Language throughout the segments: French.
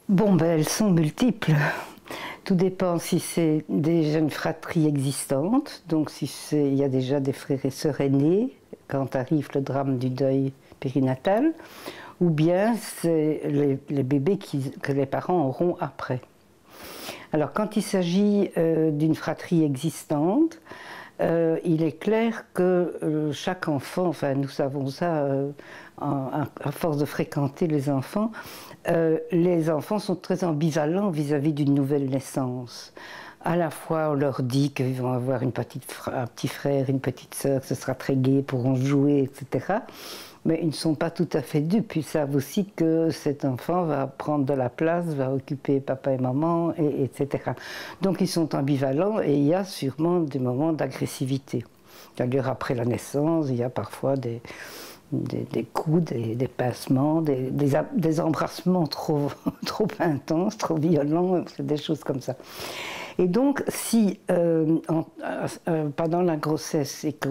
Bon, ben, elles sont multiples. Tout dépend si c'est des jeunes fratries existantes, donc si il y a déjà des frères et sœurs aînés, quand arrive le drame du deuil périnatal, ou bien c'est les bébés que les parents auront après. Alors quand il s'agit d'une fratrie existante, il est clair que chaque enfant, enfin nous savons ça à force de fréquenter les enfants sont très ambivalents vis-à-vis d'une nouvelle naissance. À la fois, on leur dit qu'ils vont avoir un petit frère, une petite sœur, que ce sera très gai, pourront jouer, etc. Mais ils ne sont pas tout à fait dupes. Ils savent aussi que cet enfant va prendre de la place, va occuper papa et maman, etc. Donc ils sont ambivalents et il y a sûrement des moments d'agressivité. D'ailleurs, après la naissance, il y a parfois des coups, des pincements, des embrassements trop intenses, trop violents, des choses comme ça. Et donc, si pendant la grossesse et que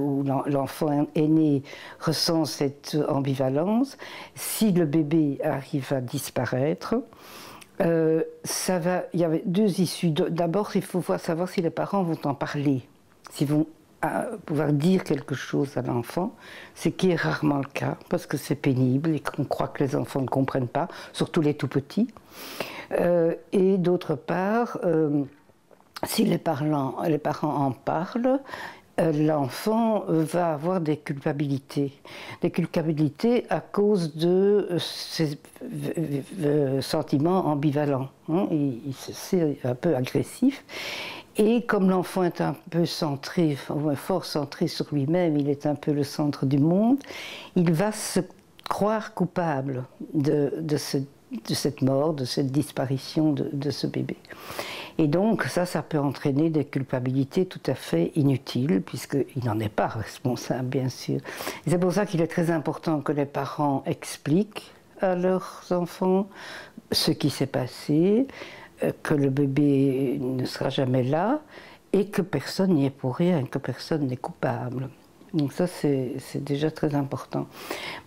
l'enfant aîné ressent cette ambivalence, si le bébé arrive à disparaître, il y avait deux issues. D'abord, il faut savoir si les parents vont en parler, s'ils vont pouvoir dire quelque chose à l'enfant, ce qui est rarement le cas, parce que c'est pénible et qu'on croit que les enfants ne comprennent pas, surtout les tout petits. Et d'autre part, si les parents en parlent, l'enfant va avoir des culpabilités. Des culpabilités à cause de ses sentiments ambivalents. Hein. C'est un peu agressif. Et comme l'enfant est un peu centré, fort centré sur lui-même, il est un peu le centre du monde, il va se croire coupable de cette mort, de cette disparition de ce bébé. Et donc ça peut entraîner des culpabilités tout à fait inutiles, puisqu'il n'en est pas responsable, bien sûr. Et c'est pour ça qu'il est très important que les parents expliquent à leurs enfants ce qui s'est passé, que le bébé ne sera jamais là, et que personne n'y est pour rien, que personne n'est coupable. Donc ça, c'est déjà très important.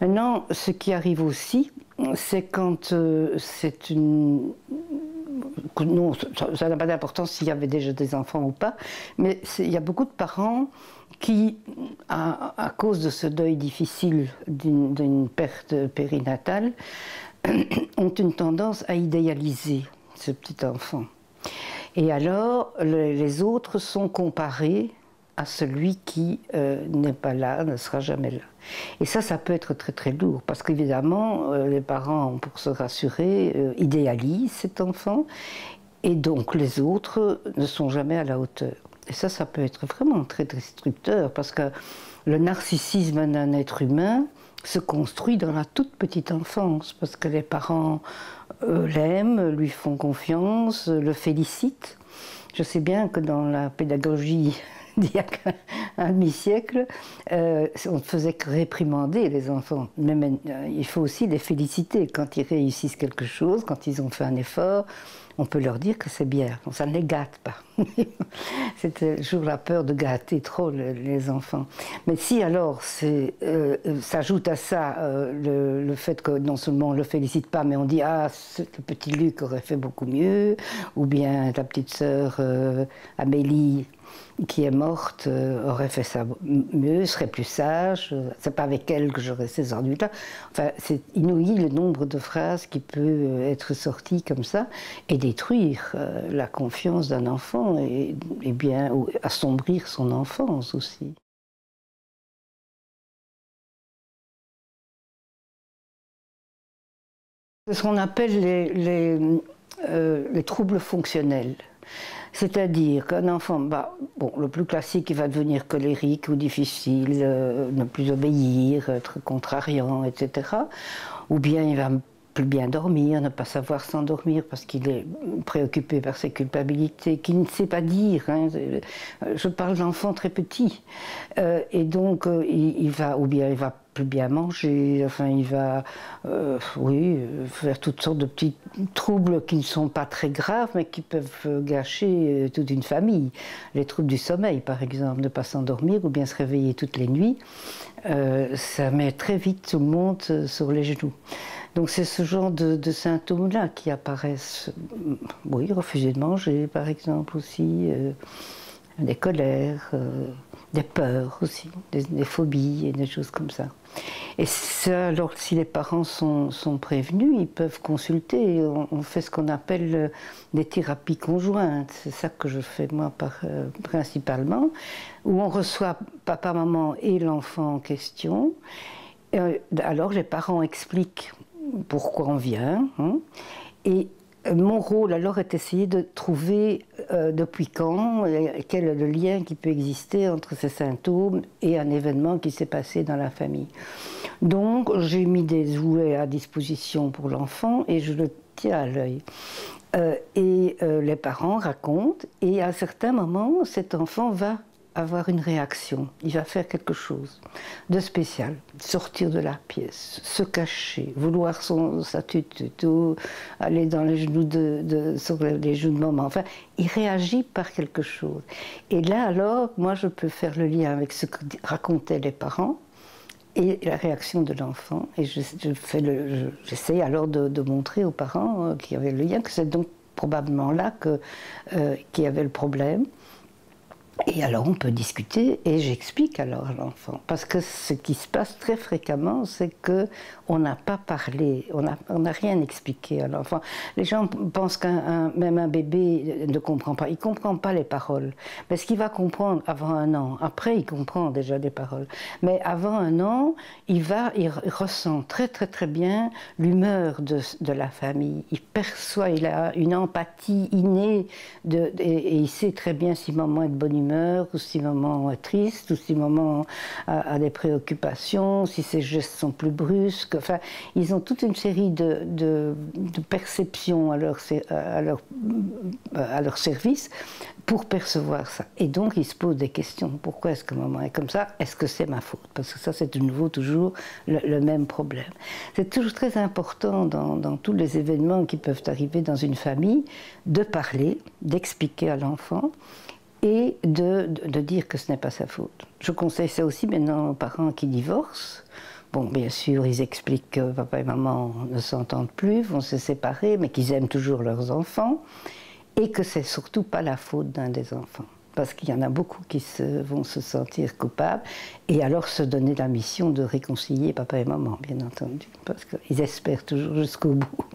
Maintenant, ce qui arrive aussi, c'est quand c'est une... Non, ça n'a pas d'importance s'il y avait déjà des enfants ou pas, mais il y a beaucoup de parents qui, à cause de ce deuil difficile d'une perte périnatale, ont une tendance à idéaliser ce petit enfant. Et alors, les autres sont comparés à celui qui n'est pas là, ne sera jamais là. Et ça peut être très très lourd, parce qu'évidemment, les parents, pour se rassurer, idéalisent cet enfant, et donc les autres ne sont jamais à la hauteur. Et ça peut être vraiment très destructeur, parce que le narcissisme d'un être humain se construit dans la toute petite enfance, parce que les parents l'aiment, lui font confiance, le félicitent. Je sais bien que dans la pédagogie d'il y a un demi-siècle, on ne faisait que réprimander les enfants. Mais il faut aussi les féliciter quand ils réussissent quelque chose, quand ils ont fait un effort. On peut leur dire que c'est bien, ça ne les gâte pas. C'est toujours la peur de gâter trop les enfants. Mais si alors s'ajoute à ça le fait que non seulement on ne le félicite pas, mais on dit « Ah, le petit Luc aurait fait beaucoup mieux », ou bien ta petite sœur Amélie, qui est morte, aurait fait ça mieux, serait plus sage, c'est pas avec elle que j'aurais ces ennuis-là. Enfin, c'est inouï le nombre de phrases qui peuvent être sorties comme ça et détruire la confiance d'un enfant et bien assombrir son enfance aussi. C'est ce qu'on appelle les troubles fonctionnels. C'est-à-dire qu'un enfant, bon, le plus classique, il va devenir colérique ou difficile, ne plus obéir, être contrariant, etc. Ou bien il va plus bien dormir, ne pas savoir s'endormir parce qu'il est préoccupé par ses culpabilités, qu'il ne sait pas dire. Hein. Je parle d'enfants très petits. Et donc, il va plus bien manger, enfin, il va faire toutes sortes de petits troubles qui ne sont pas très graves, mais qui peuvent gâcher toute une famille. Les troubles du sommeil, par exemple, ne pas s'endormir ou bien se réveiller toutes les nuits, ça met très vite tout le monde sur les genoux. Donc c'est ce genre de symptômes-là qui apparaissent. Oui, refuser de manger, par exemple, aussi, des colères, des peurs aussi, des phobies et des choses comme ça. Et ça, alors si les parents sont prévenus, ils peuvent consulter. On fait ce qu'on appelle des thérapies conjointes. C'est ça que je fais moi principalement, où on reçoit papa, maman et l'enfant en question. Alors les parents expliquent pourquoi on vient, hein, et mon rôle alors est d'essayer de trouver depuis quand, quel est le lien qui peut exister entre ces symptômes et un événement qui s'est passé dans la famille. Donc j'ai mis des jouets à disposition pour l'enfant et je le tiens à l'œil. Les parents racontent et à un certain moment, cet enfant va avoir une réaction, il va faire quelque chose de spécial, sortir de la pièce, se cacher, vouloir sa tutu, aller dans les genoux sur les genoux de maman, enfin, il réagit par quelque chose. Et là alors, moi je peux faire le lien avec ce que racontaient les parents et la réaction de l'enfant, et j'essaie alors de montrer aux parents qui avaient le lien, que c'est donc probablement là qu'il y avait le problème. Et alors on peut discuter et j'explique alors à l'enfant. Parce que ce qui se passe très fréquemment, c'est qu'on n'a pas parlé, on n'a rien expliqué à l'enfant. Les gens pensent même un bébé ne comprend pas. Il ne comprend pas les paroles. Mais ce qu'il va comprendre avant 1 an, après il comprend déjà les paroles. Mais avant 1 an, il ressent très très très bien l'humeur de la famille. Il perçoit, il a une empathie innée et il sait très bien si maman est de bonne humeur, ou si maman est triste, ou si maman a des préoccupations, si ses gestes sont plus brusques. Enfin, ils ont toute une série de perceptions à leur service pour percevoir ça. Et donc, ils se posent des questions. Pourquoi est-ce que maman est comme ça? Est-ce que c'est ma faute? Parce que ça, c'est de nouveau toujours le même problème. C'est toujours très important dans tous les événements qui peuvent arriver dans une famille, de parler, d'expliquer à l'enfant, et de dire que ce n'est pas sa faute. Je conseille ça aussi maintenant aux parents qui divorcent. Bon, bien sûr, ils expliquent que papa et maman ne s'entendent plus, vont se séparer, mais qu'ils aiment toujours leurs enfants, et que c'est surtout pas la faute d'un des enfants. Parce qu'il y en a beaucoup qui vont se sentir coupables, et alors se donner la mission de réconcilier papa et maman, bien entendu, parce qu'ils espèrent toujours jusqu'au bout.